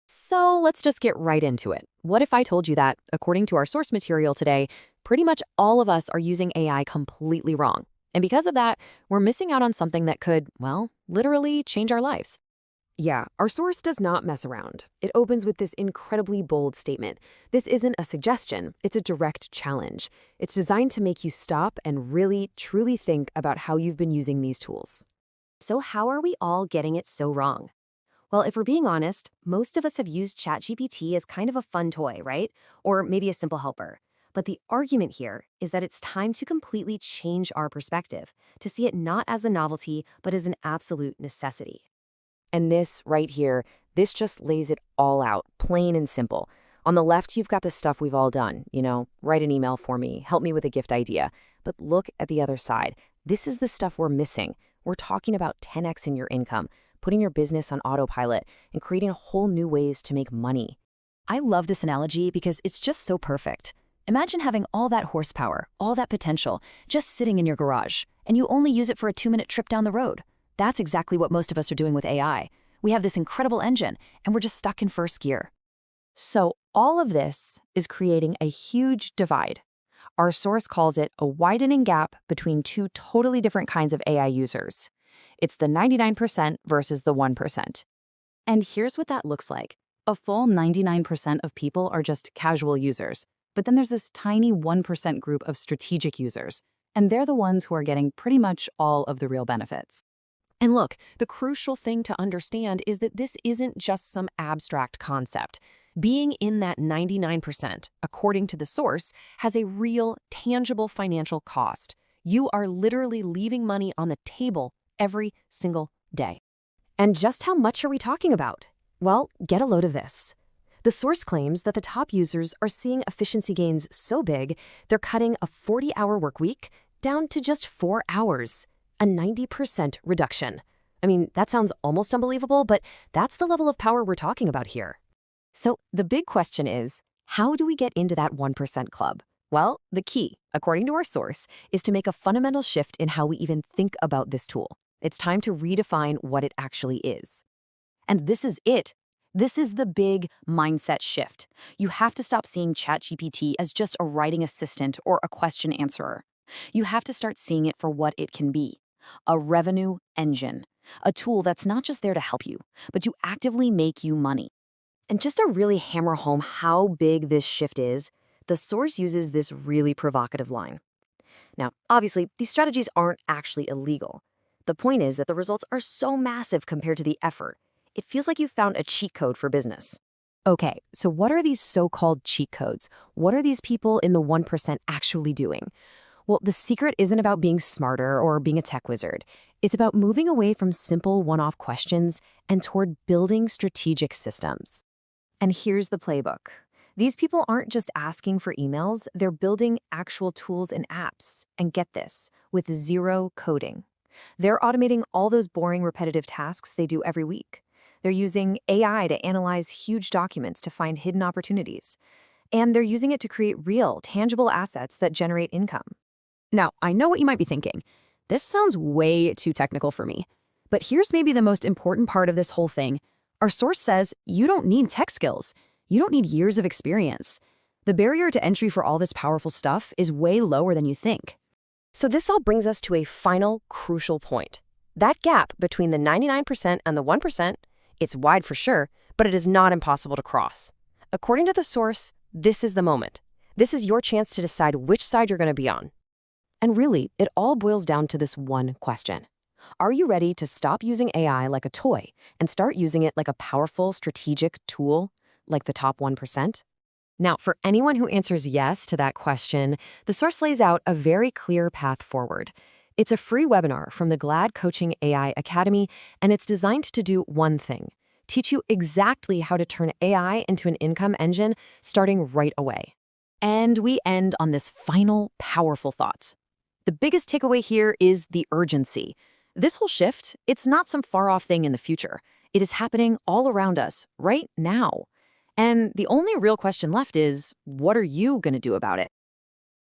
So let's just get right into it. What if I told you that, according to our source material today, pretty much all of us are using AI completely wrong? And because of that, we're missing out on something that could, well, literally change our lives. Yeah, our source does not mess around. It opens with this incredibly bold statement. This isn't a suggestion, it's a direct challenge. It's designed to make you stop and really, truly think about how you've been using these tools. So how are we all getting it so wrong? Well, if we're being honest, most of us have used ChatGPT as kind of a fun toy, right? Or maybe a simple helper. But the argument here is that it's time to completely change our perspective, to see it not as a novelty, but as an absolute necessity. And this right here, this just lays it all out, plain and simple. On the left, you've got the stuff we've all done, write an email for me, help me with a gift idea. But look at the other side. This is the stuff we're missing. We're talking about 10x in your income, putting your business on autopilot, and creating whole new ways to make money. I love this analogy because it's just so perfect. Imagine having all that horsepower, all that potential, just sitting in your garage, and you only use it for a 2-minute trip down the road. That's exactly what most of us are doing with AI. We have this incredible engine, and we're just stuck in first gear. So all of this is creating a huge divide. Our source calls it a widening gap between two totally different kinds of AI users. It's the 99% versus the 1%. And here's what that looks like. A full 99% of people are just casual users, but then there's this tiny 1% group of strategic users, and they're the ones who are getting pretty much all of the real benefits. And look, the crucial thing to understand is that this isn't just some abstract concept. Being in that 99%, according to the source, has a real, tangible financial cost. You are literally leaving money on the table every single day. And just how much are we talking about? Well, get a load of this. The source claims that the top users are seeing efficiency gains so big, they're cutting a 40-hour work week down to just 4 hours, a 90% reduction. I mean, that sounds almost unbelievable, but that's the level of power we're talking about here. So the big question is, how do we get into that 1% club? Well, the key, according to our source, is to make a fundamental shift in how we even think about this tool. It's time to redefine what it actually is. And this is it. This is the big mindset shift. You have to stop seeing ChatGPT as just a writing assistant or a question answerer. You have to start seeing it for what it can be: a revenue engine, a tool that's not just there to help you, but to actively make you money. And just to really hammer home how big this shift is, the source uses this really provocative line. Now, obviously, these strategies aren't actually illegal. The point is that the results are so massive compared to the effort. It feels like you found a cheat code for business. Okay, so what are these so-called cheat codes? What are these people in the 1% actually doing? Well, the secret isn't about being smarter or being a tech wizard. It's about moving away from simple one-off questions and toward building strategic systems. And here's the playbook. These people aren't just asking for emails, they're building actual tools and apps. And get this, with zero coding. They're automating all those boring, repetitive tasks they do every week. They're using AI to analyze huge documents to find hidden opportunities. And they're using it to create real, tangible assets that generate income. Now, I know what you might be thinking. This sounds way too technical for me. But here's maybe the most important part of this whole thing. Our source says you don't need tech skills. You don't need years of experience. The barrier to entry for all this powerful stuff is way lower than you think. So this all brings us to a final, crucial point. That gap between the 99% and the 1%, it's wide for sure, but it is not impossible to cross. According to the source, this is the moment. This is your chance to decide which side you're going to be on. And really, it all boils down to this one question. Are you ready to stop using AI like a toy and start using it like a powerful, strategic tool, like the top 1%? Now, for anyone who answers yes to that question, the source lays out a very clear path forward. It's a free webinar from the Glad Coaching AI Academy, and it's designed to do one thing: teach you exactly how to turn AI into an income engine starting right away. And we end on this final, powerful thought. The biggest takeaway here is the urgency. This whole shift, it's not some far-off thing in the future. It is happening all around us, right now. And the only real question left is, what are you going to do about it?